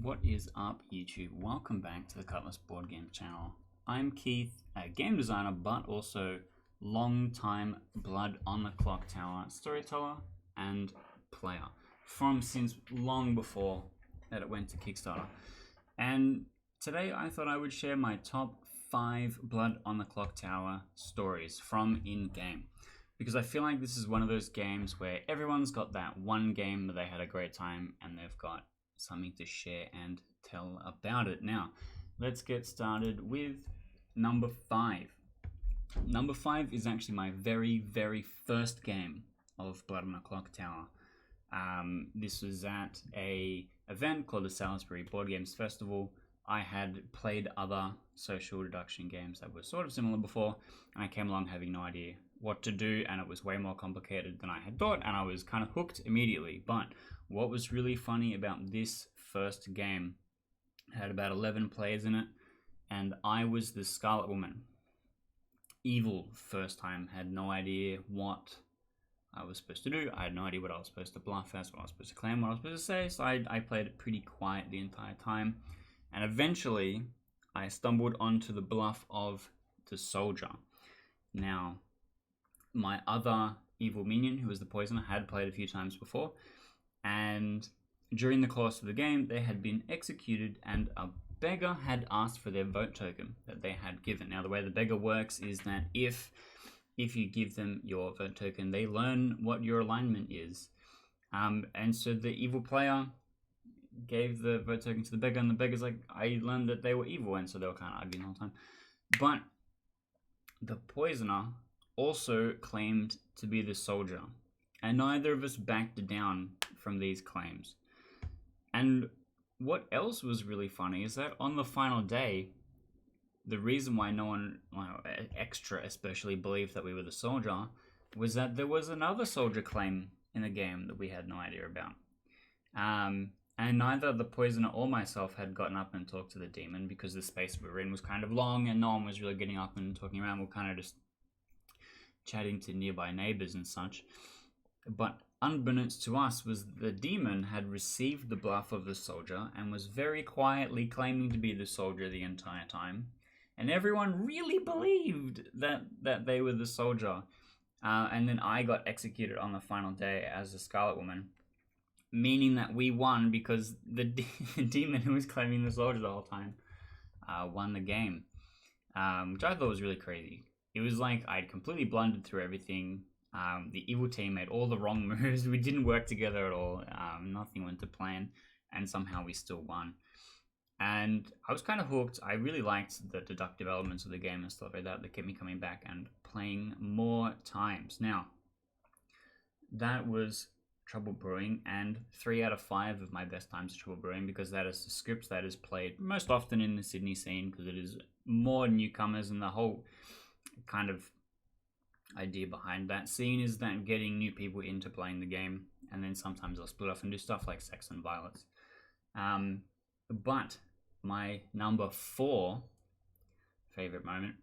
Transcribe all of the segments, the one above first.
What is up, YouTube? Welcome back to the Cutlass Board Games channel. I'm Keith, a game designer, but also long-time Blood on the Clocktower storyteller and player from since long before that it went to Kickstarter. And today I thought I would share my top 5 Blood on the Clocktower stories from in-game, because I feel like this is one of those games where everyone's got that one game where they had a great time and they've got something to share and tell about it. Now, let's get started with number 5. Number 5 is actually my very first game of Blood on the Clocktower. This was at a event called the Salisbury Boardgames Festival. I had played other social deduction games that were sort of similar before, and I came along having no idea what to do, and it was way more complicated than I had thought, and I was kind of hooked immediately. But what was really funny about this first game, it had about 11 players in it, and I was the Scarlet Woman. Evil first time, had no idea what I was supposed to do. I had no idea what I was supposed to bluff as, what I was supposed to claim, what I was supposed to say, so I played it pretty quiet the entire time. And eventually, I stumbled onto the bluff of the soldier. Now, my other evil minion, who was the poisoner, had played a few times before, and during the course of the game, they had been executed, and a beggar had asked for their vote token that they had given. Now, the way the beggar works is that if you give them your vote token, they learn what your alignment is. And so the evil player gave the vote token to the beggar, and the beggar's like, I learned that they were evil, and so they were kind of arguing the whole time. But the poisoner also claimed to be the soldier, and neither of us backed down from these claims. And what else was really funny is that on the final day, the reason why no one, extra especially, believed that we were the soldier was that there was another soldier claim in the game that we had no idea about. And neither the poisoner or myself had gotten up and talked to the demon, because the space we were in was kind of long and no one was really getting up and talking around. We were kind of just chatting to nearby neighbors and such. But unbeknownst to us was the demon had received the bluff of the soldier and was very quietly claiming to be the soldier the entire time. And everyone really believed that they were the soldier. And then I got executed on the final day as the Scarlet Woman, meaning that we won because the demon who was claiming the soldier the whole time won the game, which I thought was really crazy. It was like I'd completely blundered through everything. The evil team made all the wrong moves. We didn't work together at all. Nothing went to plan, and somehow we still won. And I was kind of hooked. I really liked the deductive elements of the game and stuff like that kept me coming back and playing more times. Now, that was Trouble Brewing, and 3 out of 5 of my best times are Trouble Brewing, because that is the scripts that is played most often in the Sydney scene, because it is more newcomers, and the whole kind of idea behind that scene is that getting new people into playing the game, and then sometimes they'll split off and do stuff like sex and violence. But my number 4 favorite moment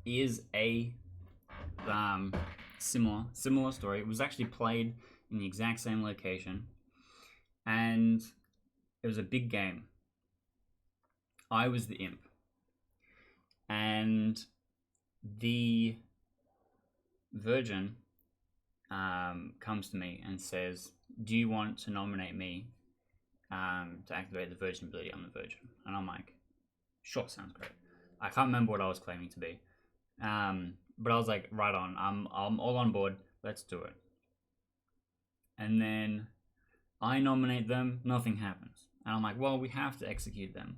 is a similar story. It was actually played in the exact same location, and it was a big game. I was the imp, and the Virgin comes to me and says, do you want to nominate me to activate the Virgin ability? I'm the Virgin. And I'm like, sure, sounds great. I can't remember what I was claiming to be, but I was like, right on, I'm all on board, let's do it. And then I nominate them, nothing happens. And I'm like, well, we have to execute them.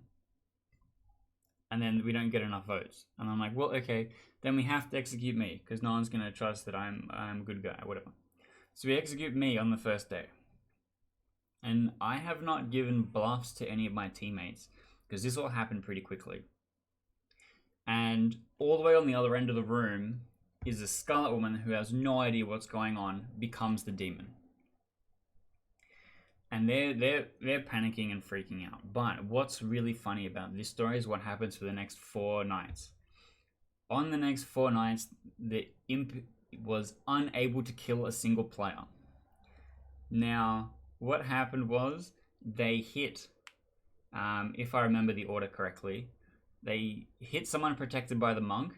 And then we don't get enough votes. And I'm like, well, okay, then we have to execute me, because no one's going to trust that I'm a good guy, whatever. So we execute me on the first day. And I have not given bluffs to any of my teammates, because this all happened pretty quickly. And all the way on the other end of the room is a Scarlet Woman who has no idea what's going on, becomes the demon. And they're panicking and freaking out. But what's really funny about this story is what happens for the next 4 nights. On the next 4 nights, the imp was unable to kill a single player. Now, what happened was they hit if I remember the order correctly. They hit someone protected by the monk,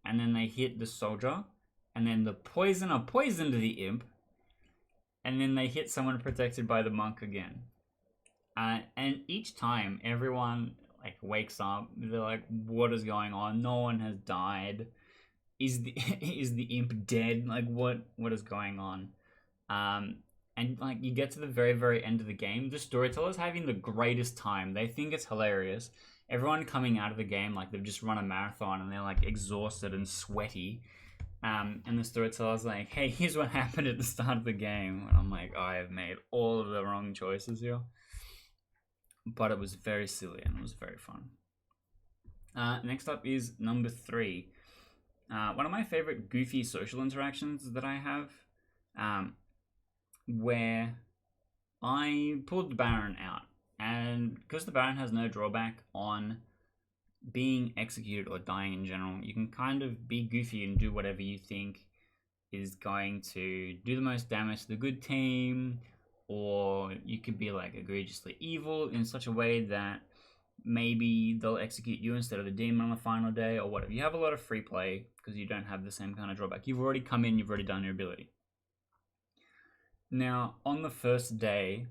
and then they hit the soldier, and then the poisoner poisoned the imp, and then they hit someone protected by the monk again. And each time, everyone like wakes up. They're like, "What is going on? No one has died. Is the is the imp dead? Like, what is going on?" And like you get to the very end of the game, the storyteller's having the greatest time. They think it's hilarious. Everyone coming out of the game like they've just run a marathon and they're like exhausted and sweaty. And the storyteller's like, "Hey, here's what happened at the start of the game." And I'm like, I have made all of the wrong choices here. But it was very silly and it was very fun. Next up is number 3. One of my favorite goofy social interactions that I have, where I pulled the Baron out. And because the Baron has no drawback on being executed or dying in general, you can kind of be goofy and do whatever you think is going to do the most damage to the good team, or you could be like egregiously evil in such a way that maybe they'll execute you instead of the demon on the final day or whatever. You have a lot of free play because you don't have the same kind of drawback. You've already come in, you've already done your ability. Now, on the first day,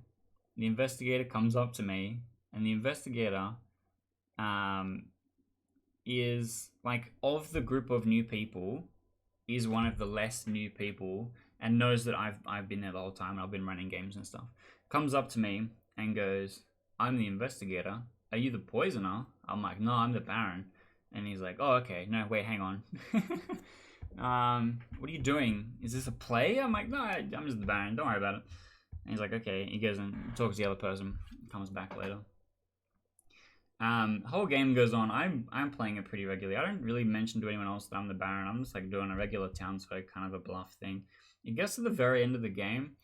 the investigator comes up to me, and the investigator is like, of the group of new people, is one of the less new people and knows that I've been there the whole time and I've been running games and stuff. Comes up to me and goes, "I'm the investigator. Are you the poisoner?" I'm like, "No, I'm the Baron." And he's like, "Oh, okay. No, wait, hang on." "What are you doing? Is this a play?" I'm like, "No, I'm just the Baron. Don't worry about it." And he's like, "Okay." He goes and talks to the other person. Comes back later. Whole game goes on. I'm playing it pretty regularly. I don't really mention to anyone else that I'm the Baron. I'm just like doing a regular townsfolk kind of a bluff thing. It gets to the very end of the game,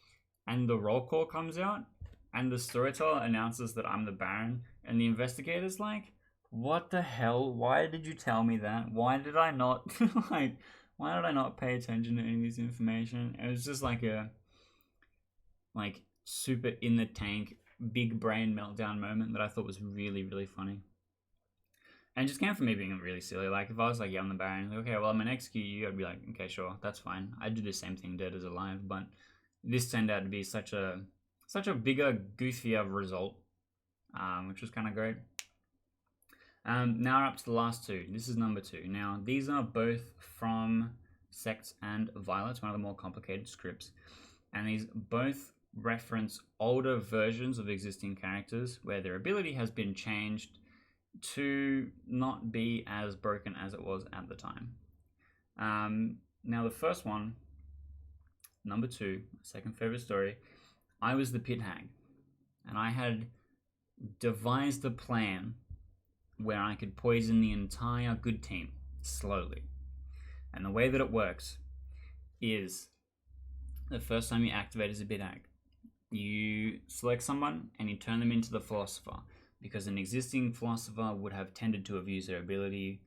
and the roll call comes out, and the storyteller announces that I'm the Baron, and the investigator's like, "What the hell? Why did you tell me that? Why did I not why did I not pay attention to any of this information?" It was just like a super in the tank, big brain meltdown moment that I thought was really funny. And it just came from me being really silly. Like, if I was like, "Yeah, I'm the Baron," like, "Okay, well, I'm gonna execute you," I'd be like, "Okay, sure, that's fine." I'd do the same thing, dead as alive. But this turned out to be such a bigger, goofier result, which was kind of great. Now we're up to the last 2. This is number 2. Now, these are both from Sects and Violets, one of the more complicated scripts. And these both reference older versions of existing characters where their ability has been changed to not be as broken as it was at the time. Now the first one, number 2, second favorite story, I was the Pit Hag, and I had devised a plan where I could poison the entire good team slowly. And the way that it works is, the first time you activate as a Pit Hag, you select someone and you turn them into the Philosopher, because an existing Philosopher would have tended to have used their ability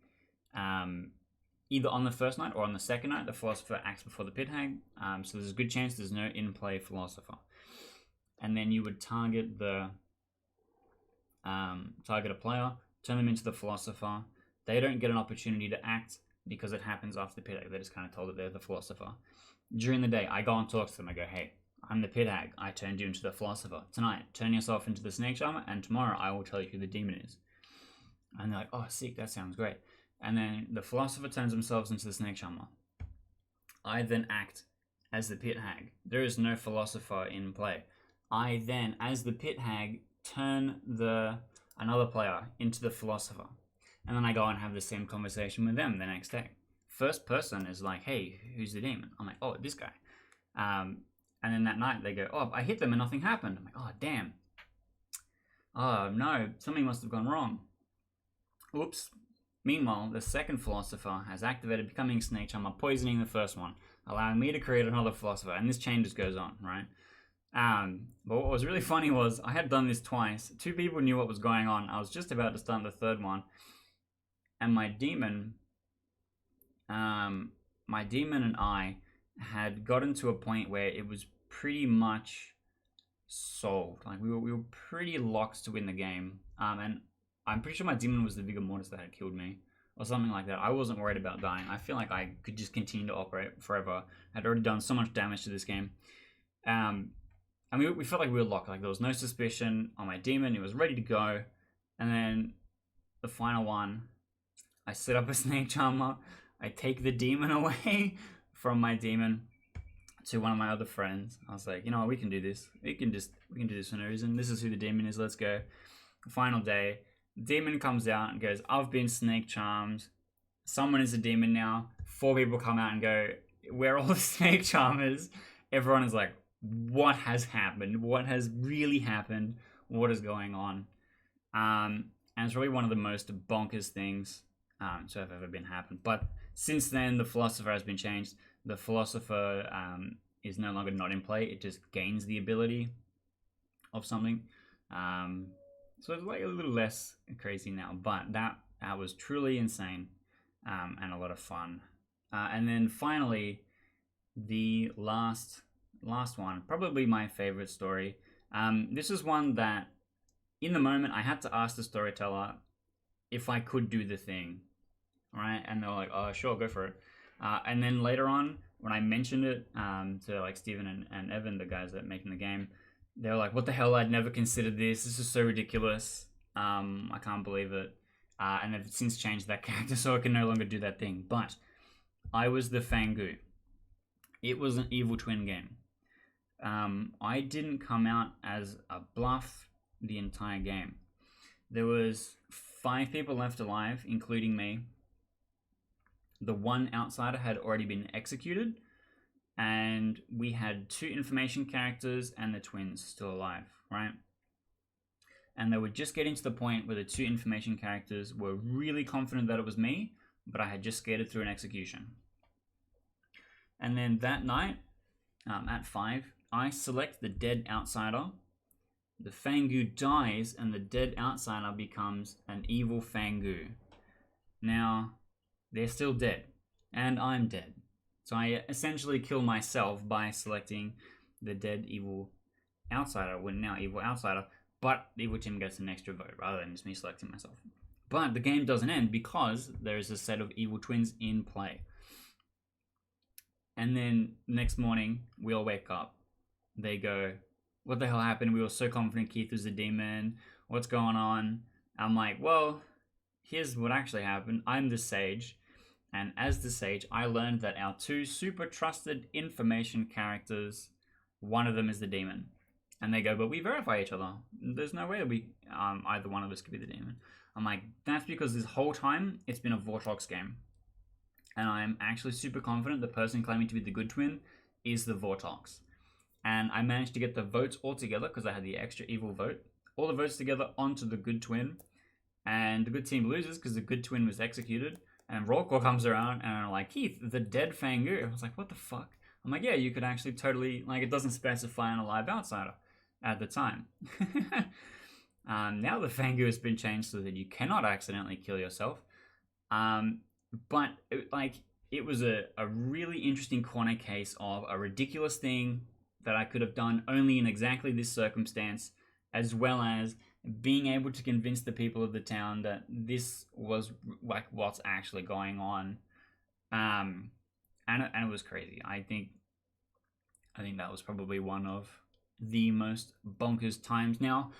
either on the first night or on the second night. The Philosopher acts before the Pit Hag, so there's a good chance there's no in-play Philosopher. And then you would target a player, turn them into the Philosopher. They don't get an opportunity to act because it happens after the Pit Hag. They're just kind of told that they're the Philosopher. During the day, I go and talk to them. I go, "Hey, I'm the Pit Hag. I turned you into the Philosopher. Tonight, turn yourself into the Snake Charmer, and tomorrow I will tell you who the demon is." And they're like, "Oh, sick, that sounds great." And then the Philosopher turns themselves into the Snake Charmer. I then act as the Pit Hag. There is no Philosopher in play. I then, as the Pit Hag, turn another player into the Philosopher. And then I go and have the same conversation with them the next day. First person is like, "Hey, who's the demon?" I'm like, "Oh, this guy." And then that night they go, "Oh, I hit them and nothing happened." I'm like, "Oh, damn. Oh, no, something must have gone wrong. Oops." Meanwhile, the second Philosopher has activated, becoming Snake Charmer, poisoning the first one, allowing me to create another Philosopher, and this chain just goes on, right? But what was really funny was I had done this twice. 2 people knew what was going on. I was just about to start the third one, and my demon and I had gotten to a point where it was pretty much solved. Like we were pretty locked to win the game. And I'm pretty sure my demon was the vigor mortis that had killed me, or something like that. I wasn't worried about dying. I feel like I could just continue to operate forever. I'd already done so much damage to this game. And we felt like we were locked. Like there was no suspicion on my demon. It was ready to go. And then the final one, I set up a snake charmer. I take the demon away from my demon to one of my other friends. I was like, you know what, we can do this. We can do this for no reason. This is who the demon is. Let's go. Final day. Demon comes out and goes, I've been snake charmed. Someone is a demon now. 4 people come out and go, we're all the snake charmers. Everyone is like, what has happened? What has really happened? What is going on? And it's really one of the most bonkers things to have ever been happened. But since then, the philosopher has been changed. The philosopher is no longer not in play. It just gains the ability of something. So it's like a little less crazy now. But that was truly insane and a lot of fun. And then finally, the last one, probably my favorite story. This is one that, in the moment, I had to ask the storyteller if I could do the thing, right? And they were like, "Oh, sure, go for it." And then later on, when I mentioned it to like Steven and Evan, the guys that are making the game, they were like, "What the hell? I'd never considered this. This is so ridiculous. I can't believe it." And they've since changed that character, so I can no longer do that thing. But I was the Fangu. It was an evil twin game. I didn't come out as a bluff the entire game. There was 5 people left alive, including me. The one outsider had already been executed, and we had 2 information characters and the twins still alive, right? And they were just getting to the point where the 2 information characters were really confident that it was me, but I had just skated through an execution. And then that night, at 5, I select the dead outsider. The Fangu dies, and the dead outsider becomes an evil Fangu. Now, they're still dead, and I'm dead. So I essentially kill myself by selecting the dead evil outsider, well, now evil outsider, but the evil team gets an extra vote rather than just me selecting myself. But the game doesn't end because there is a set of evil twins in play. And then next morning, we all wake up. They go, what the hell happened? We were so confident Keith was a demon. What's going on? I'm like, well, here's what actually happened. I'm the sage. And as the sage, I learned that our 2 super trusted information characters, one of them is the demon. And they go, but we verify each other. There's no way that we either one of us could be the demon. I'm like, that's because this whole time, it's been a Vortox game. And I'm actually super confident the person claiming to be the good twin is the Vortox. And I managed to get the votes all together because I had the extra evil vote. All the votes together onto the good twin. And the good team loses because the good twin was executed. And roll call comes around and I'm like, Keith, the dead Fangu. I was like, what the fuck? I'm like, yeah, you could actually totally, like, it doesn't specify an alive outsider at the time. Now the Fangu has been changed so that you cannot accidentally kill yourself. But it was a really interesting corner case of a ridiculous thing that I could have done only in exactly this circumstance, as well as being able to convince the people of the town that this was like what's actually going on. And it was crazy. I think that was probably one of the most bonkers times. Now,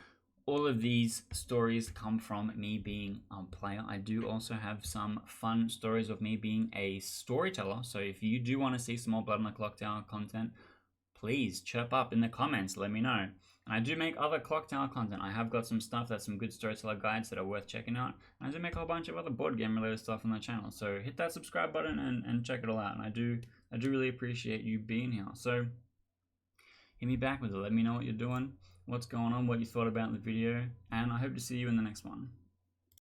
all of these stories come from me being a player. I do also have some fun stories of me being a storyteller. So if you do want to see some more Blood on the Clocktower content, please chirp up in the comments, let me know. And I do make other Clocktower content. I have got some stuff that's some good storyteller guides that are worth checking out. And I do make a whole bunch of other board game related stuff on the channel. So hit that subscribe button and check it all out. And I do really appreciate you being here. So hit me back with it. Let me know what you're doing, what's going on, what you thought about the video, and I hope to see you in the next one.